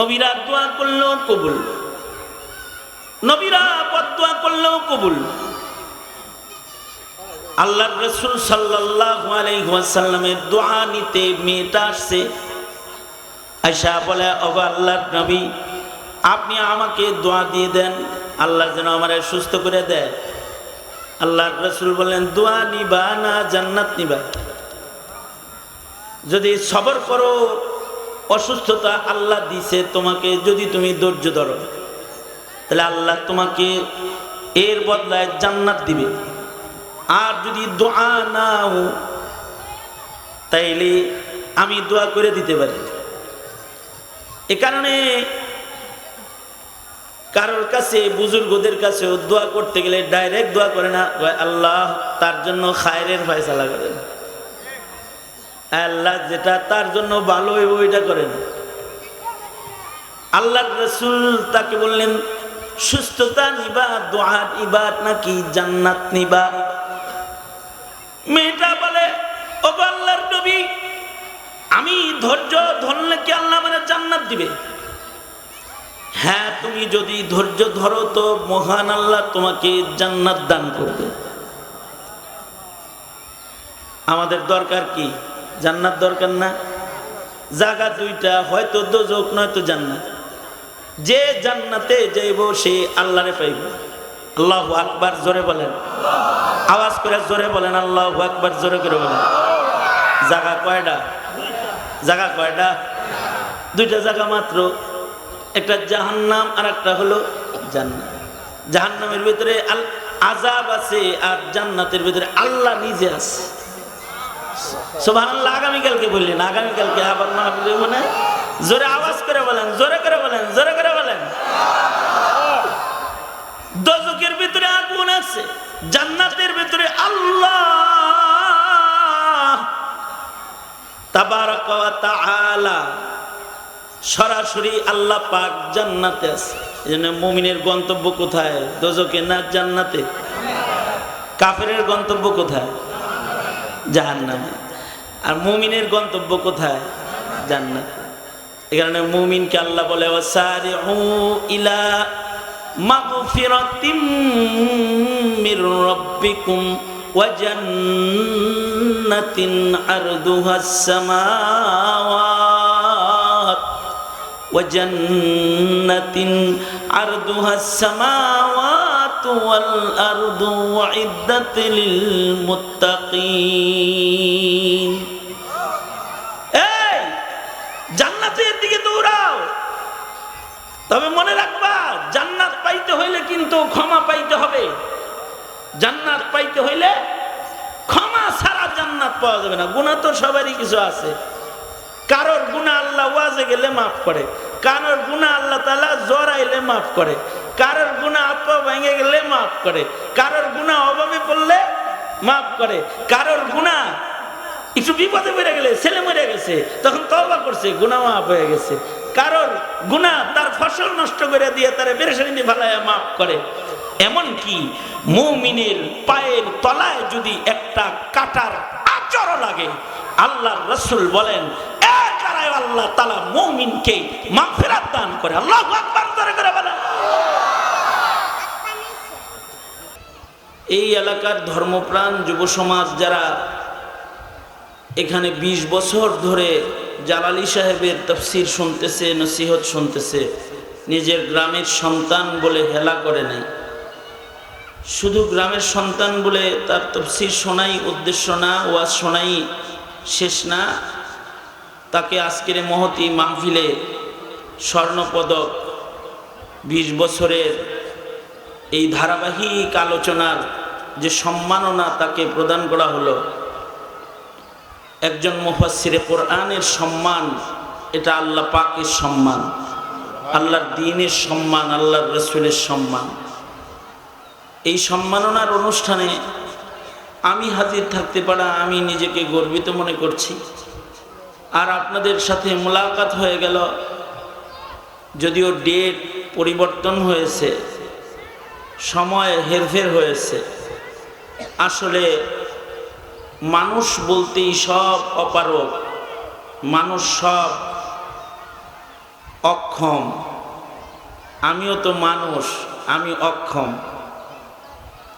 নবীরা দোয়া করলেও কবুল, নবীরা বদদোয়া করলেও কবুল। আল্লাহর রাসূল সাল্লাল্লাহু আলাইহি ওয়াসাল্লামের দোয়া নিতে মেয়েটা আসছে, আয়েশা বলে, ওগো আল্লাহর নবী, আপনি আমাকে দোয়া দিয়ে দেন, আল্লাহ যেন আমারে সুস্থ করে দেয়। আল্লাহর রাসূল বলেন, দোয়া নিবা না জান্নাত নিবা? যদি সবর করো, অসুস্থতা আল্লাহ দিছে তোমাকে, যদি তুমি ধৈর্য ধরো তাহলে আল্লাহ তোমাকে এর বদলায় জান্নাত দিবে। আর যদি দোয়া নাও তাইলে আমি দোয়া করে দিতে পারি। এ কারণে কারোর কাছে, বুজুর্গদের কাছেও দোয়া করতে গেলে ডাইরেক্ট দোয়া করে না, আল্লাহ তার জন্য খায়রের ফয়সালা করেন, আল্লাহ যেটা তার জন্য ভালো হইব ওইটা করেন। আল্লাহর রাসূল তাকে বললেন, সুস্থতা নিবা দোয়া নিবা নাকি জান্নাত নিবা? মেয়েটা বলে, ওগো আল্লাহর নবী, আমি ধৈর্য ধরলে কি আল্লাহ মানে জান্নাত দিবে? হ্যাঁ, তুমি যদি ধৈর্য ধরো তো মহান আল্লাহ তোমাকে জান্নাত দান করবে। আমাদের দরকার কি? জান্নাত দরকার না? জায়গা দুইটা, হয়তো দোজখ নয়তো জান্নাত। যে জান্নাতে যাইব সে আল্লাহরে পাইব। আল্লাহু আকবার, জোরে বলেন, আওয়াজ করে জোরে বলেন, আল্লাহু আকবার, জোরে করে বলেন। জায়গা কয়টা? জায়গা কয়টা? দুইটা জায়গা মাত্র, একটা জাহান্নাম আর একটা হলো জান্নাত। জাহান্নামের ভিতরে আযাব আছে আর জান্নাতের ভিতরে আল্লাহ নিজে আছে। সুবহানাল্লাহ। আগামীকালকে বললেন, আগামীকালকে আবার মাহফিলে মনে জোরে আওয়াজ করে বলেন, জোরে করে বলেন, জোরে করে বলেন। দোজখের ভিতরে আগুন আছে, জান্নাতের ভিতরে আল্লাহ তাবারাক ওয়া তাআলা সরাসরি আল্লাহ পাক জান্নাতে আছে। এজন্য মুমিনের গন্তব্য কোথায়? দোজখে না জান্নাতে? কাফেরের গন্তব্য কোথায়? জাহান্নামে। আর মুমিনের গন্তব্য কোথায়? জান্নাতে। এই কারণে মুমিনকে আল্লাহ বলে, ওয়াসারিউ ইলা মাগফিরাতিম মির রাব্বিকুম ওয়া জান্নাতিন আরদুহাস সামাওয়াত ওয়া জান্নাতিন আরদুহাস সামাওয়াত ওয়াল আরদু উইদ্দাত লিল মুত্তাকিন। এই জান্নাতের দিকে দৌড়াও। তবে মনে রাখবা, জান্নাত পাইতে হইলে কিন্তু ক্ষমা পাইতে হবে। জান্নাত পাইতে হইলে ক্ষমা ছাড়া জান্নাত পাওয়া যাবে না। গুনাহ তো সবারই কিছু আছে। কারোর গুনাহ আল্লাহ ওয়াজে গেলে মাফ করে, কারোর গুনাহ আল্লাহ তাআলা জ্বর আইলে মাফ করে, কারোর গুনাহ আপা ভেঙে গেলে মাফ করে, কারোর গুনাহ অভাবে পড়লে মাফ করে, কারোর গুনাহ একটু বিপদে পড়ে গেলে, ছেলে মরে গেছে তখন তওবা করছে, গুনাহ মাফ হয়ে গেছে, কারোর গুনাহ তার ফসল নষ্ট করে দিয়ে তারে পেরেশানি ফেলায় মাফ করে। এমনকি মুমিনের পায়ের তলায় যদি একটা কাটার আঁচড় লাগে, আল্লাহর রাসূল বলেন, আল্লাহ তাআলা মুমিনকে মাগফিরাত দান করে। আল্লাহু আকবার, জোরে করে বলেন। এই এলাকার ধর্মপ্রাণ যুব সমাজ যারা এখানে 20 বছর ধরে জালালী সাহেবের তাফসীর শুনতেছে, নসিহত শুনতেছে, নিজের গ্রামের সন্তান বলে হেলা করে নাই। শুধু গ্রামের সন্তান বলে তার তাফসীর শোনাই উদ্দেশ্য না, ওয়াজ শোনাই শেষ না। তাকে আজকের মহতী মাহফিলে স্বর্ণপদক, 20 বছরের এই ধারাবাহিক আলোচনার যে সম্মাননা তাকে প্রদান করা হলো, একজন মুফাসসিরে কোরআনের সম্মান, এটা আল্লাহ পাকের সম্মান, আল্লাহর দ্বীনের সম্মান, আল্লাহর রাসূলের সম্মান। এই সম্মাননার অনুষ্ঠানে আমি হাজির থাকতে পারা আমি নিজেকে গর্বিত মনে করছি। আর আপনাদের সাথে মোলাকাত হয়ে গেল, যদিও ডেট পরিবর্তন হয়েছে, সময় হেরফের হয়েছে। আসলে মানুষ বলতেই সব অপারগ, মানুষ সব অক্ষম, আমিও তো মানুষ, আমি অক্ষম।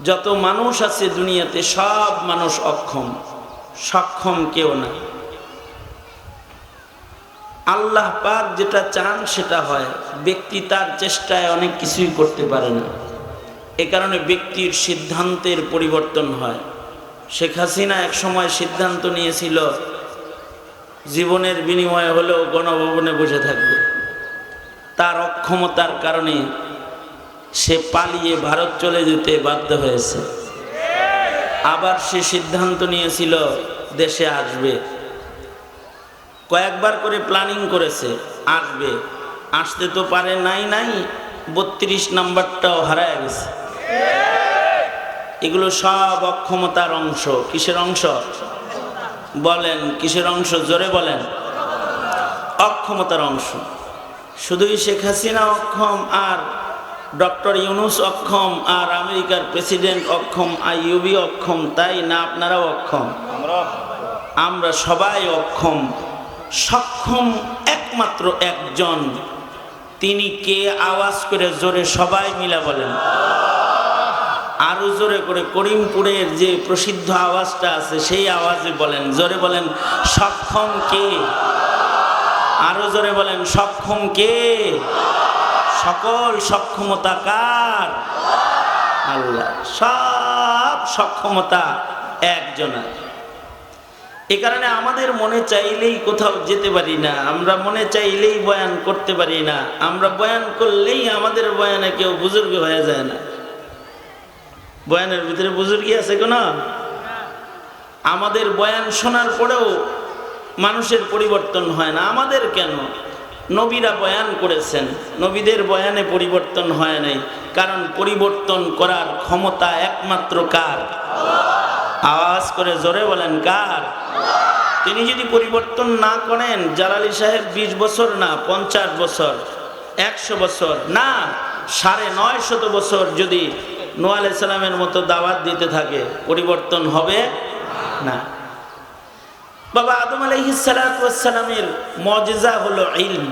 যত মানুষ আছে দুনিয়াতে সব মানুষ অক্ষম, সক্ষম কেউ না। আল্লাহ পাক যেটা চান সেটা হয়, ব্যক্তি তার চেষ্টায় অনেক কিছুই করতে পারে না। এ কারণে ব্যক্তির সিদ্ধান্তের পরিবর্তন হয়। শেখ হাসিনা এক সময় সিদ্ধান্ত নিয়েছিল জীবনের বিনিময়ে হলেও গণভবনে বসে থাকবে। তার অক্ষমতার কারণে সে পালিয়ে ভারত চলে যেতে বাধ্য হয়েছে। আবার সে সিদ্ধান্ত নিয়েছিল দেশে আসবে, কয়েকবার করে প্ল্যানিং করেছে আসবে, আসতে তো পারে নাই 32 নাম্বারটাও হারায় গেছে। এগুলো সব অক্ষমতার অংশ। কিসের অংশ বলেন? কিসের অংশ? জোরে বলেন। অক্ষমতার অংশ। শুধুই শেখ হাসিনা অক্ষম আর ডক্টর ইউনূস অক্ষম আর আমেরিকার প্রেসিডেন্ট অক্ষম, আইয়ুবি অক্ষম তাই না? আপনারাও অক্ষম, আমরা সবাই অক্ষম। সক্ষম একমাত্র একজন, তিনি কে? আওয়াজ করে জোরে সবাই মিলা বলেন, আরো জোরে করে। করিমপুরের যে প্রসিদ্ধ আওয়াজটা আছে সেই আওয়াজে বলেন, জোরে বলেন, সক্ষম কে? আরো জোরে বলেন, সক্ষম কে? সকল সক্ষমতা কার? আল্লাহ। সব সক্ষমতা একজনের। এ কারণে আমাদের মনে চাইলেই কোথাও যেতে পারি না, আমরা মনে চাইলেই বয়ান করতে পারি না, আমরা বয়ান করলেই আমাদের বয়ানে কেউ বুজুর্গ হয়ে যায় না। বয়ানের ভিতরে বুজুর্গি আছে কোন? আমাদের বয়ান শোনার পরেও মানুষের পরিবর্তন হয় না। আমাদের কেন? নবীরা বয়ান করেছেন, নবীদের বয়ানে পরিবর্তন হয় নাই। কারণ পরিবর্তন করার ক্ষমতা একমাত্র কার? আওয়াজ করে জোরে বলেন, কার? তিনি যদি পরিবর্তন না করেন, জালালী সাহেব 20 বছর না 50 বছর, 100 বছর না 950 বছর যদি নূহ আলাইহিস সালামের মতো দাওয়াত দিতে থাকে, পরিবর্তন হবে না। বাবা আদম আলাইহিস সালামের মুজিজা হলো ইলম।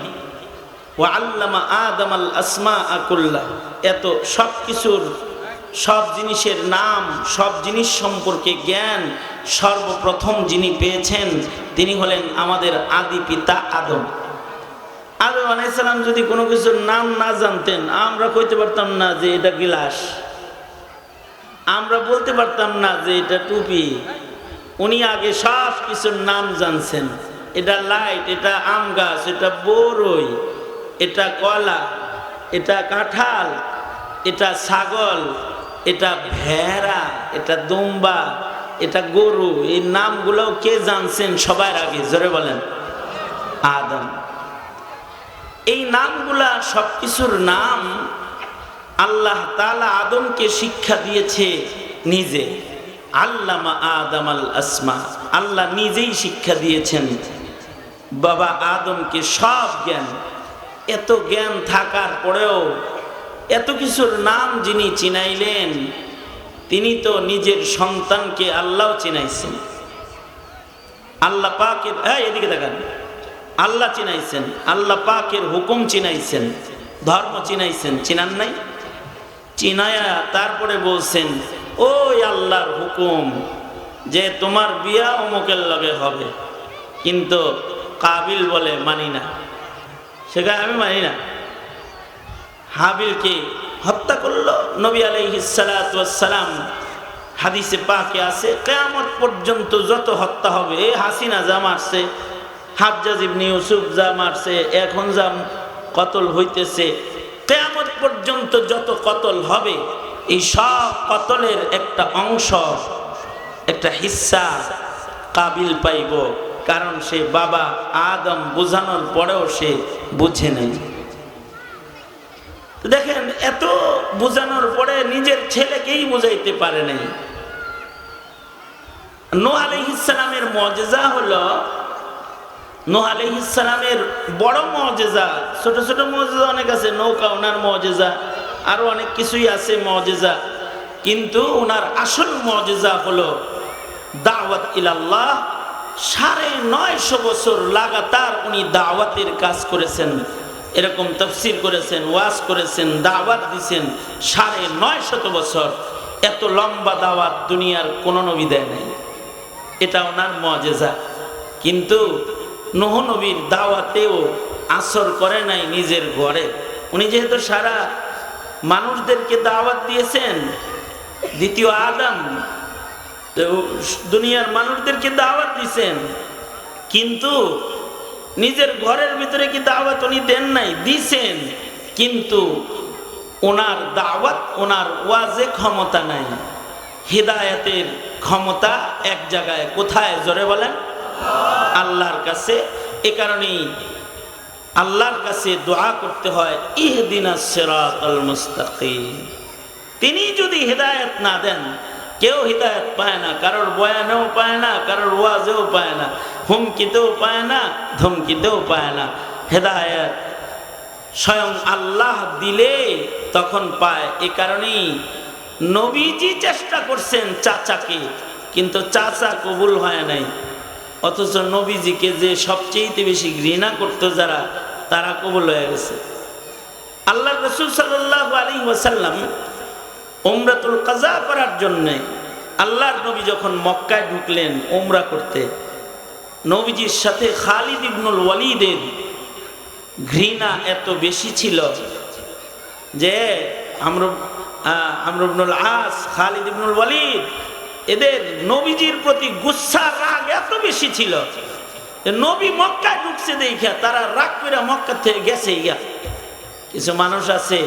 ওয়া আল্লামা আদম আল আসমাআ কুল্লাহ। এত সব কিছুর, সব জিনিসের নাম, সব জিনিস সম্পর্কে জ্ঞান সর্বপ্রথম যিনি পেয়েছেন তিনি হলেন আমাদের আদি পিতা আদম। আদম আলাইহিস সালাম যদি কোনো কিছুর নাম না জানতেন, আমরা কইতে পারতাম না যে এটা গিলাস, আমরা বলতে পারতাম না যে এটা টুপি। উনি আগে সব কিছুর নাম জানছেন। এটা লাইট, এটা আম গাছ, এটা বরই, এটা কলা, এটা কাঁঠাল, এটা ছাগল, এটা ভেড়া, এটা দুম্বা, এটা গরু। এই নামগুলো কে জানছেন সবার আগে? জোরে বলেন, আদম। এই নামগুলা সবকিছুর নাম আল্লাহ তাআলা আদমকে শিক্ষা দিয়েছে নিজে। আল্লামা আদম আল আসমা, আল্লাহ নিজেই শিক্ষা দিয়েছেন বাবা আদমকে সব জ্ঞান। এত জ্ঞান থাকার পরেও এত কিছুর নাম যিনি চিনাইলেন, তিনি তো নিজের সন্তানকে আল্লাহ চিনাইছেন। আল্লাহ পাকের, এদিকে দেখেন, আল্লাহ চিনাইছেন, আল্লাহ পাকের হুকুম চিনাইছেন, ধর্ম চিনাইছেন, চিনান নাই? চিনায়া তারপরে বলছেন, ওই আল্লাহর হুকুম যে তোমার বিয়া অমুকের লগে হবে, কিন্তু কাবিল বলে মানি না, সেটা আমি মানি না। হাবিলকে হত্যা করলো। নবী আলাইহিস সালাতু ওয়াস সালাম, হাদিসে পাকে আছে, কিয়ামত পর্যন্ত যত হত্যা হবে, এই হাসিনা যা মারছে, হাজ্জাজ ইবনে ইউসুফ যা মারছে, এখন যা কতল হইতেছে, কিয়ামত পর্যন্ত যত কতল হবে, এই সব কতলের একটা অংশ, একটা হিস্সা কাবিল পাইব। কারণ সে বাবা আদম বোঝানোর পরেও সে বুঝে নেই। দেখেন, এত বোঝানোর পরে নিজের ছেলেকেই বুঝাইতে পারে নাই। নূহ আলাইহিস সালামের মুজিজা হলো, নূহ আলাইহিস সালামের বড় মুজিজা, ছোট ছোট মুজিজা অনেক আছে, নৌকা ওনার মুজিজা, আরো অনেক কিছুই আছে মুজিজা, কিন্তু ওনার আসল মুজিজা হলো দাওয়াত ইলাল্লাহ। 950 বছর লাগাতার উনি দাওয়াতের কাজ করেছেন। এরকম তাফসীর করেছেন, ওয়াজ করেছেন, দাওয়াত দিয়েছেন ৯৫০ বছর। এত লম্বা দাওয়াত দুনিয়ার কোন নবী দেয় নাই, এটা ওনার মুআজিজা। কিন্তু নূহ নবীর দাওয়াতেও আসর করে নাই নিজের ঘরে। উনি যেহেতু সারা মানুষদেরকে দাওয়াত দিয়েছেন, দ্বিতীয় আদম, তো দুনিয়ার মানুষদেরকে দাওয়াত দিয়েছেন, কিন্তু নিজের ঘরের ভিতরে কি দাওয়াত উনি দেন নাই? দিছেন, কিন্তু ওনার দাওয়াত, ওনার ওয়াজে ক্ষমতা নাই। হিদায়াতের ক্ষমতা এক জায়গায়, কোথায়? জোরে বলেন, আল্লাহর কাছে। এ কারণেই আল্লাহর কাছে দোয়া করতে হয়, ইহদিনাস সিরাতাল মুস্তাকিম। তিনি যদি হিদায়াত না দেন, কেউ হিদায়াত পায় না, কারোর বয়ানেও পায় না, কারোর ওয়াজেও পায় না, হুমকিতেও পায় না, ধমকিতেও পায় না। হিদায়াত স্বয়ং আল্লাহ দিলে তখন পায়। এ কারণেই নবীজি চেষ্টা করছেন চাচাকে, কিন্তু চাচা কবুল হয় নাই। অথচ নবীজিকে যে সবচেয়ে বেশি ঘৃণা করতো যারা, তারা কবুল হয়ে গেছে। আল্লাহ রাসূল সাল্লাল্লাহু আলাইহি ওয়াসাল্লাম উমরাতুল কাজা করার জন্য আল্লাহর নবী যখন মক্কায় ঢুকলেন উমরা করতে, নবীজির সাথে খালিদ ইবনুল ওয়ালিদের ঘৃণা এত বেশি ছিল যে আমর ইবনুল আস, খালিদ ইবনুল ওয়ালিদ, এদের নবীজির প্রতি গুসা, রাগ এত বেশি ছিল যে নবী মক্কায় ঢুকছে দেখা তারা রাগ করে মক্কা থেকে গেছে। কিছু মানুষ আছে,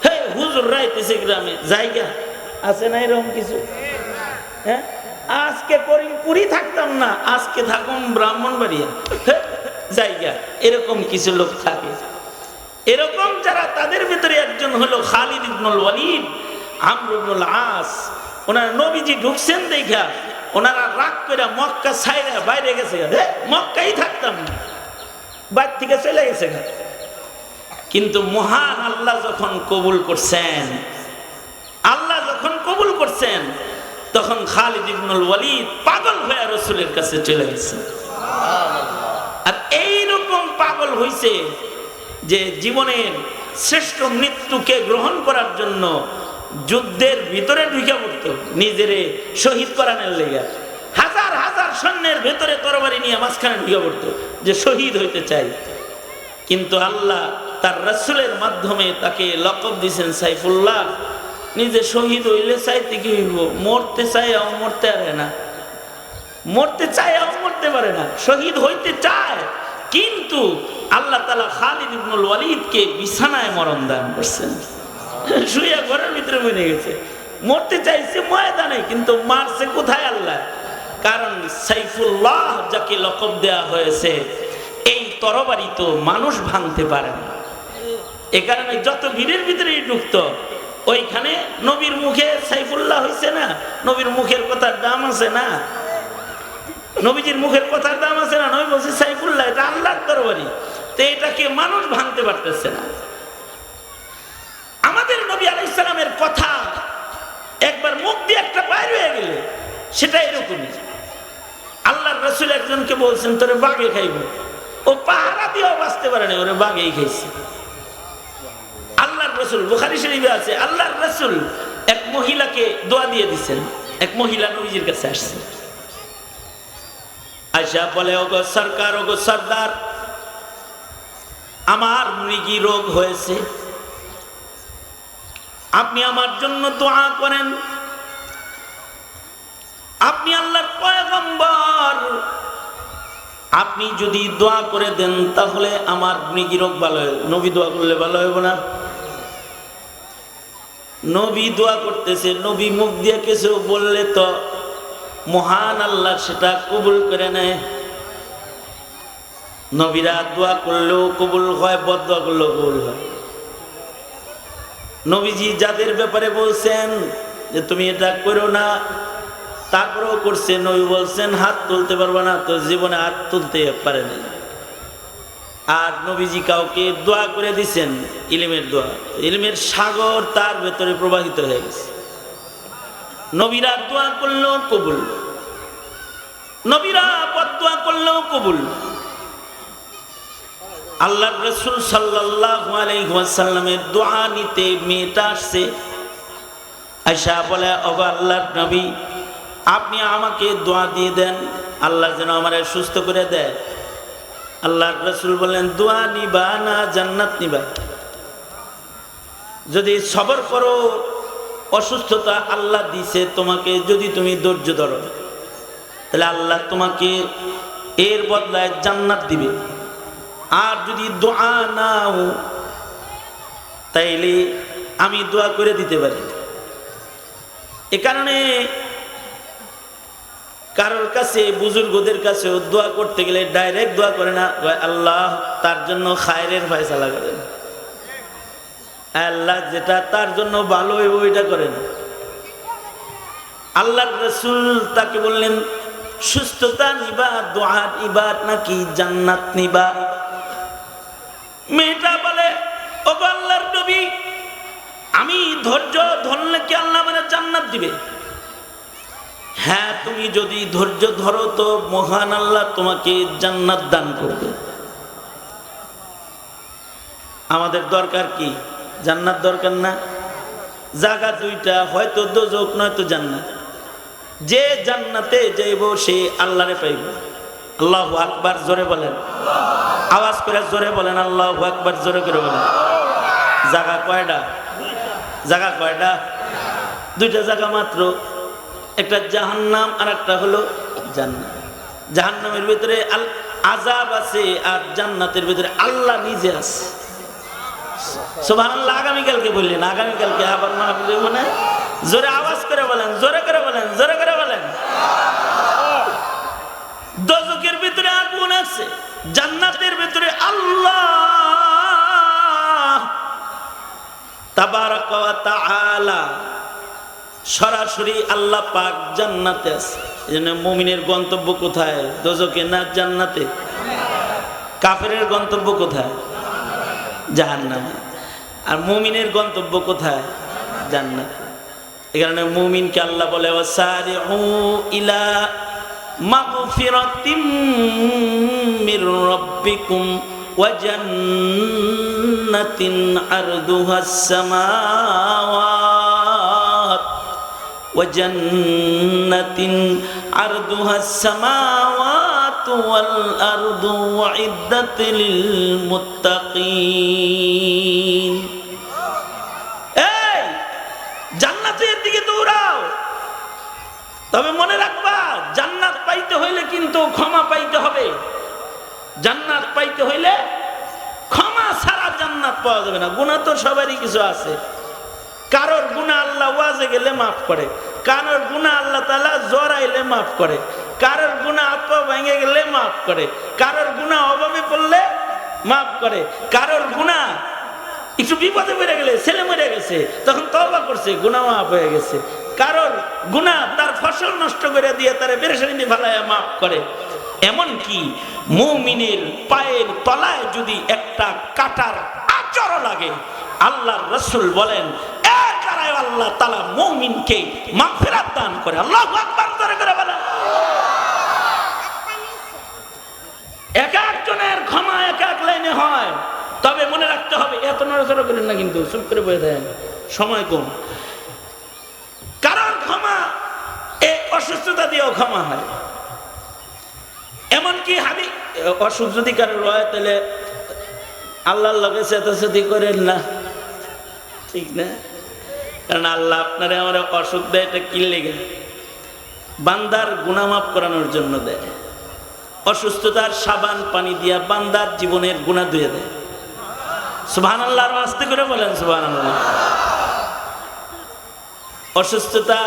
হে হুজুর রাইতেছে গ্রামে, জায়গা আছে না এরকম কিছু? হ্যাঁ, আজকে পুরি থাকতাম না, আজকে থাকুন ব্রাহ্মণবাড়িয়া, জায়গা। এরকম কিছু লোক থাকে। এরকম যারা, তাদের ভিতরে একজন হলো খালিদ ইবনুল ওয়ালিদ, আমর ইবনুল আস। ওনারা নবীজি ঢুকছেন দেখা ওনারা রাগ করে মক্কা ছাইরা বাইরে গেছে, মক্কাই থাকতাম না, বাইরে থেকে চলে গেছে। কিন্তু মহান আল্লাহ যখন কবুল করছেন, আল্লাহ যখন কবুল করছেন, তখন খালিদ ইবনুল ওয়ালিদ পাগল হয়ে রাসূলের কাছে চলে গেছে। আর এইরকম পাগল হইছে যে জীবনের শ্রেষ্ঠ মৃত্যুকে গ্রহণ করার জন্য যুদ্ধের ভিতরে ঢুকে পড়তো, নিজেরে শহীদ করানোর লেগে। হাজার হাজার সৈন্যের ভেতরে তরবারি নিয়ে মাঝখানে ঢুকে পড়তো যে শহীদ হইতে চাই। কিন্তু আল্লাহ তার রাসূলের মাধ্যমে তাকে লকব দিয়েছেন সাইফুল্লাহ। নিজে শহীদ হইলে চাইতে কি হইব? মরতে চাইয়াও মরতে পারে না, মরতে চাইয়াও মরতে পারে না, শহীদ হইতে চায়। কিন্তু আল্লাহ তাআলা খালিদ ইবনুল ওয়ালিদকে বিছানায় মরণ দান করছেন, শুয়ে ঘরের ভিতরে মরে গেছে। মরতে চাইছে ময়দানে, কিন্তু মারছে কোথায়? আল্লাহ। কারণ সাইফুল্লাহ যাকে লকব দেয়া হয়েছে, এই তরবারি তো মানুষ ভাঙতে পারে না। এ কারণে যত বীরের ভিতরেই ঢুকতো, ওইখানে নবীর মুখে সাইফুল্লাহ হইছে না, নবীর মুখের কথার দাম আছে না, নবীজির মুখের কথার দাম আছে না। নবী বলছে সাইফুল্লাহ, এটা আল্লাহর তরবারি, তো এটাকে মানুষ ভাঙতে পারতেছে না। আমাদের নবী আলাইহিস সালামের কথা একবার মুখ দিয়ে একটা বাইর হয়ে গেলে সেটা এরকমই। আল্লাহর রাসূল একজনকে বলছেন, তোরে বাঘে খাইব। ও পাহারা দিয়েও বাঁচতে পারে না, ওরে বাঘেই খাইছে। আল্লাহর রাসূল, বুখারী শরীফে আছে, আল্লাহর রাসূল এক মহিলাকে দোয়া দিয়ে দিয়েছেন। এক মহিলা নবীজির কাছে আসছে, আয়েশা বলে, ওগো সরকার, ওগো সরদার, আমার মৃগী রোগ হয়েছে, আপনি আমার জন্য দোয়া করেন। আপনি আল্লাহর পয়গম্বর, আপনি যদি দোয়া করে দেন তাহলে আমার মৃগী রোগ ভালো হবে। নবী দোয়া করলে ভালো হবে না? নবী দোয়া করতেছে, নবী মুখ দিয়ে কিছু বললে তো মহান আল্লাহ সেটা কবুল করে নেয়। নবীরা দোয়া করলেও কবুল হয়, বদদোয়া করলেও কবুল হয়। নবীজি যাদের ব্যাপারে বলছেন যে তুমি এটা করো না, তারপরেও করছে। নবী বলছেন হাত তুলতে পারবে না, তো জীবনে হাত তুলতে পারে না। আর নবীজি কাউকে দোয়া করে দিছেন, ইলমের দোয়া, ইলমের সাগর তার ভেতরে প্রবাহিত হয়ে গেছে। নবীরা দোয়া করলেও কবুল, নবীরা বদদোয়া করলেও কবুল। আল্লাহর রাসূল সাল্লাল্লাহু আলাইহি ওয়াসাল্লামের দোয়া নিতে মেয়েটা আসছে। আয়েশা বলে, ওগো আল্লাহর নবী, আপনি আমাকে দোয়া দিয়ে দেন, আল্লাহ যেন আমারে সুস্থ করে দেয়। আল্লাহর রাসূল বললেন, দোয়া নিবা না জান্নাত নিবা? যদি সবর করো, অসুস্থতা আল্লাহ দিছে তোমাকে, যদি তুমি ধৈর্য ধরো, তাহলে আল্লাহ তোমাকে এর বদলায় জান্নাত দিবে। আর যদি দোয়া নাও, তাইলে আমি দোয়া করে দিতে পারি। এ কারণে কারোর কাছে, বুজুর্গদের কাছে দোয়া করতে গেলে ডাইরেক্ট দোয়া করে না, আল্লাহ তার জন্য খায়রের ফয়সালা করেন, আল্লাহ যেটা তার জন্য ভালো ওইটা করেন। আল্লাহর রাসূল তাকে বললেন, সুস্থতা নিবা দোয়ার ইবাদ নাকি জান্নাত নিবা? মেয়েটা বলে, ওগো আল্লাহর নবী, আমি ধৈর্য ধরলে কি আল্লাহ আমাকে জান্নাত দিবে? হ্যাঁ, তুমি যদি ধৈর্য ধরো তো মহান আল্লাহ তোমাকে জান্নাত দান করবে। আমাদের দরকার কি? জান্নাত দরকার না? জায়গা দুইটা, হয়তো দোজখ নয়তো জান্নাত। যে জান্নাতে যাইব সে আল্লাহরে পাইব। আল্লাহু আকবার, জোরে বলেন, আওয়াজ করে জোরে বলেন, আল্লাহু আকবার, জোরে করে বলেন। জায়গা কয়টা? জায়গা কয়টা? দুইটা জায়গা মাত্র, একটা জাহান্নাম আর একটা হলো জান্নাত। জাহান্নামের ভিতরে আযাব আছে আর জান্নাতের ভিতরে আল্লাহ নিজে আছে। সুবহানাল্লাহ। আগামীকালকে বললেন, আগামীকালকে আবার মাহফিলে মনে জোরে আওয়াজ করে বলেন, জোরে করে বলেন, জোরে করে বলেন। দোজখের ভিতরে আগুন আছে, জান্নাতের ভিতরে আল্লাহ তাবারাক ওয়া তাআলা সরাসরি আল্লাহ পাক জান্নাতে আছে। এজন্য মুমিনের গন্তব্য কোথায়? দোজখে না জান্নাতে? কাফেরের গন্তব্য কোথায়? জাহান্নামে। আর মুমিনের গন্তব্য কোথায়? জান্নাতে। এই কারণে মুমিনকে আল্লাহ বলে, ওয়াসারিউ ইলা মাগফিরাতিম মির রাব্বিকুম ওয়া জান্নাতিন আরদুহাস সামাওয়াত ওয়া জান্নাতিন আরদুহাস সামাওয়াত ওয়াল আরদু উইদ্দাত লিল মুত্তাকিন। এই জান্নাতের দিকে দৌড়াও। তবে মনে রাখবা, জান্নাত পাইতে হইলে কিন্তু ক্ষমা পাইতে হবে। জান্নাত পাইতে হইলে ক্ষমা ছাড়া জান্নাত পাওয়া যাবে না। গুনাহ তো সবারই কিছু আছে। কারোর গুনাহ আল্লাহ ওয়াজে গেলে মাফ করে, কারোর গুনাহ আল্লাহ তাআলা জড়াইলে মাফ করে, কারোর গুনাহ আপা ভেঙে গেলে মাফ করে, কারোর গুনাহ অভাবে পড়লে মাফ করে, কারোর গুনাহ একটু বিপদে পড়ে গেলে, ছেলে মরে গেছে তখন তওবা করছে, গুনাহ মাফ হয়ে গেছে। কারোর গুনাহ তার ফসল নষ্ট করে দিয়ে তারে পেরেশানিতে ফেলায়া মাফ করে। এমনকি মুমিনের পায়ের তলায় যদি একটা কাঁটার আঁচড় লাগে, আল্লাহর রাসূল বলেন, একারায় আল্লাহ তাআলা মুমিনকে মাগফিরাত দান করে। আল্লাহু আকবার, জোরে করে বলেন। এক একজনের ক্ষমা এক এক লাইনে হয়। তবে মনে রাখতে হবে, এত নড়াচড়া করেন না কিন্তু, চুপ করে বসে থাকেন, সময় কম। কারণ ক্ষমা এই অসুস্থতা দিয়েও ক্ষমা হয়। এমনকি অসুখ যদি কারোর হয়, তাহলে আল্লাহর লগে চেতাচেতি করেন না, ঠিক না? কারণ আল্লাহ আপনারা আমার অসুখ দেয়, এটা কি লেগে? বান্দার গুনাহ মাফ করানোর জন্য দেয়। অসুস্থতার সাবান পানি দিয়া বান্দার জীবনের গুনাহ ধুয়ে দেয়। সুবহানাল্লাহ, আর আস্তে করে বলেন সুবহানাল্লাহ। অসুস্থতা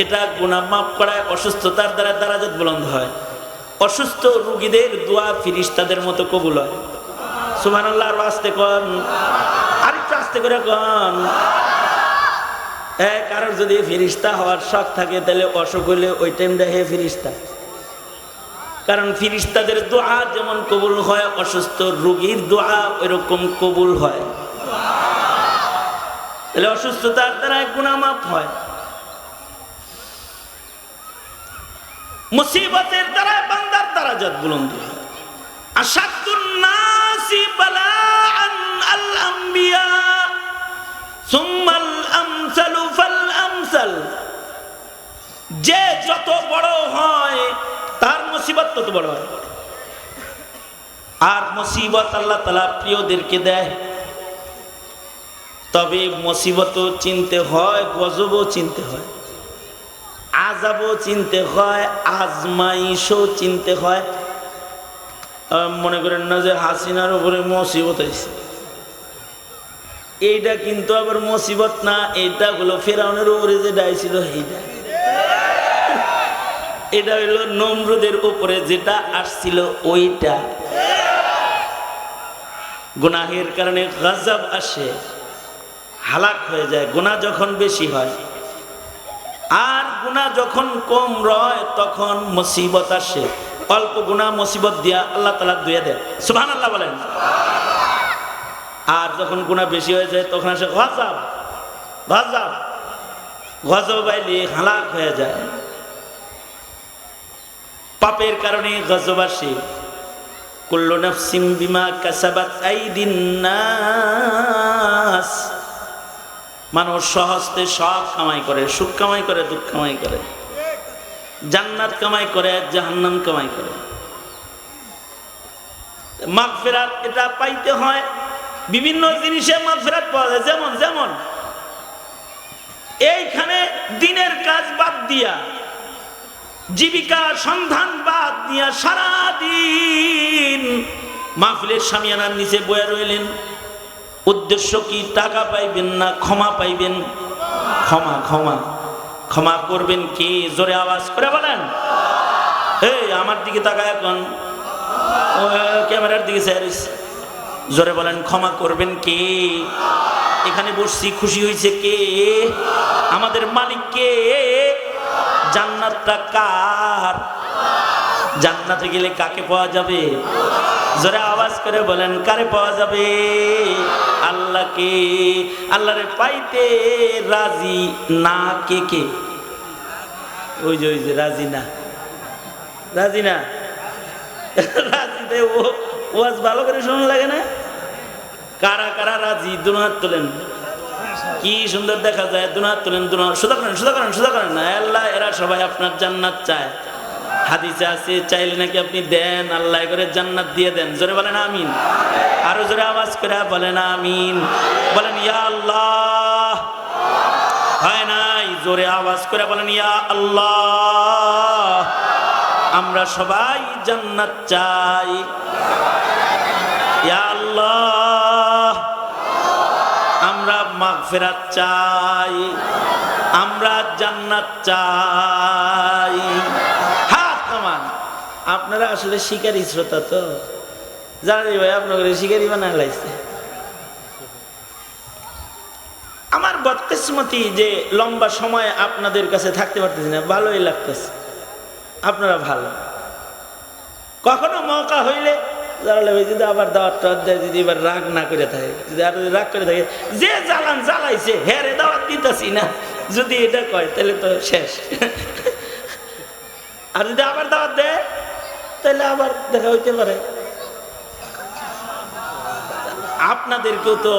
এটা গুনাহ মাফ করায়, অসুস্থতার দ্বারা দারাজাত বুলন্দ হয়। অসুস্থ রোগীদের দোয়া ফেরেশতাদের মতো কবুল হয়। সুবহানাল্লাহ, আর আস্তে কোন, আরেকটু আস্তে করে কোন। কারোর যদি ফেরেশতা হওয়ার শখ থাকে, তাহলে অসুখ হলে ওই টাইমটা হে ফেরেশতা। কারণ ফেরেশতাদের দোয়া যেমন কবুল হয়, অসুস্থ রোগীর দোয়া ওইরকম কবুল হয়। তাহলে অসুস্থতার দ্বারা গুনাহ মাফ হয়, মুসিবতের দ্বারা বান্দার দারাজাত বুলন্দ হয়। আশাদুন নাস নাসি বালাআন আল আম্বিয়া সুম্মাল আমসালু ফাল আমসাল। যে যত বড় হয় তার মুসিবত তত বড় হয়। আর মুসিবত আল্লাহ তাআলা প্রিয়দেরকে দেয়। তবে মুসিবতও চিনতে হয়, গজবও চিনতে হয়, আযাবও চিনতে হয়, আজমাইশও চিনতে হয়। মনে করেন না যে হাসিনার উপরে মুসিবত হয়েছে, এইটা কিন্তু আবার মুসিবত না, এইটা হলো ফেরাউনের উপরে যে ডাইছিল এইটা। এটা হলো নমরুদের উপরে যেটা আসছিল ওইটা। গুনাহের কারণে গজব আসে, হালাক হয়ে যায় গুনাহ যখন বেশি হয়। আর গুনাহ যখন কম রয় তখন মুসিবত আসে। অল্প গুনাহ মুসিবত দিয়া আল্লাহ তাআলা ধুয়ে দেয়, সুবহানাল্লাহ বলেন। আর যখন গুনাহ বেশি হয়ে যায় তখন আসে গজব। গজব গজব আইলে হালাক হয়ে যায়। পাপের কারণে গজব আসে। কুল্লু নাফসিন বিমা কাসাবাত আইদিন নাস। মানুষ সহজতে সব কামাই করে, সুখ কামাই করে, দুঃখ কামাই করে, জান্নাত কামাই করে, জাহান্নাম কামাই করে। মাগফিরাত এটা পাইতে হয়, বিভিন্ন জিনিসে মাগফিরাত পাওয়া যায়। যেমন যেমন এইখানে দিনের কাজ বাদ দিয়া, জীবিকার সন্ধান বাদ দিয়া সারাদিন মাহফিলের শামিয়ানার নিচে বয়ে রইলেন। উদ্দেশ্য কি? টাকা পাইবেন না ক্ষমা পাইবেন? ক্ষমা। ক্ষমা ক্ষমা করবেন কি? জোরে আওয়াজ করে বলেন। এই আমার দিকে তাকায়, এখন ক্যামেরার দিকে চাইছিস, জোরে বলেন ক্ষমা করবেন কে? এখানে বসছি, খুশি হয়েছে কে? আমাদের মালিক কে? জান্নাতটা কার? জান্নাতে গেলে কাকে পাওয়া যাবে? জোরে আওয়াজ করে বলেন, কারে পাওয়া যাবে? আল্লাহকে। আল্লাহরে পাইতে রাজি না কে কে? ওই যে রাজি না, রাজি না, রাজিতে ওয়াজ ভালো করে শোনা লাগে না? কারা কারা রাজি? দুনাত তোলেন। কি সুন্দর দেখা যায়, দুনাত তোলেন। সুদা করেন, সুদা করেন, সুদা করেন না। আল্লাহ এরা সবাই আপনার জান্নাত চায়। হাদিসে আছে চাইলে নাকি আপনি দেন, আল্লাহ করে জান্নাত দিয়ে দেন। জোরে বলেন আমিন। আরো জোরে আওয়াজ করে বলেন আমিন। বলেন ইয়া আল্লাহ। হয় নাই? জোরে আওয়াজ করে বলেন ইয়া আল্লাহ। আমরা সবাই জান্নাত চাই। ইয়া আল্লাহ। আমরা মাগফিরাত চাই, আমরা জান্নাত চাই। আপনারা আসলে শিকারী শ্রোতা তো, জানি ভাই আপনাদের শিকারী বানায় লাইছে। আমার বদকিসমতি যে লম্বা সময় আপনাদের কাছে থাকতে পারতেছি না, ভালোই লাগতেছে। আপনারা ভালো। কখনো মৌকা হইলে যদি আবার দাওয়াত টাওয়াত দেয়, যদি এবার রাগ না করে থাকে, যদি আর রাগ করে থাকে, যে জ্বালান জ্বালাইছে হ্যাঁ রে দাওয়াত দিতেছি না, যদি এটা কয় তাহলে তো শেষ। আর যদি আবার দাওয়াত দেয় তাহলে আবার দেখা হইতে পারে। আপনাদেরকেও তো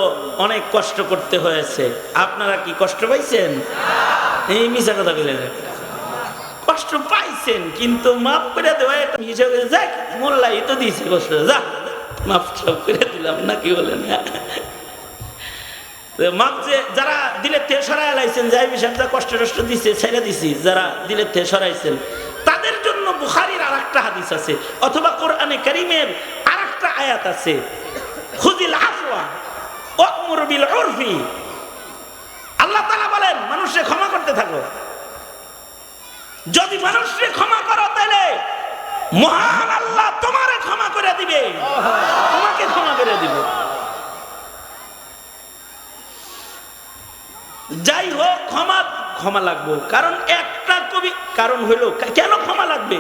অনেক কষ্ট করতে হয়েছে। আপনারা কি কষ্ট পাইছেন? এই মিছা কথা বললেন, কষ্ট পাইছেন, কিন্তু মাফ করে দেওয়া একটা হিসাবে যাক, মোল্লাই তো দিয়েছে কষ্ট, যা মাফ করে দিলাম না, কি বলেন? মাফ যে যারা দিলের থেকে সরাই লাইছেন, যাই বিষয় যা কষ্ট টষ্ট দিচ্ছে ছেড়ে দিছি, যারা দিলের থেকে সরাইছেন তাদের জন্য বুখারীর আরেকটা হাদিস আছে, অথবা কোরআনে কারীমের আরেকটা আয়াত আছে, খুযিল আফওয়া ওয়া'মুর বিল উরফি। আল্লাহ তাআলা বলেন মানুষকে ক্ষমা করতে থাকো। যদি মানুষকে ক্ষমা করো তাহলে মহান আল্লাহ তোমারে ক্ষমা করে দিবে, তোমাকে ক্ষমা করে দিবে। যাই হোক, ক্ষমা লাগবে। কারণ একটা কারণ হইল কেন ক্ষমা লাগবে?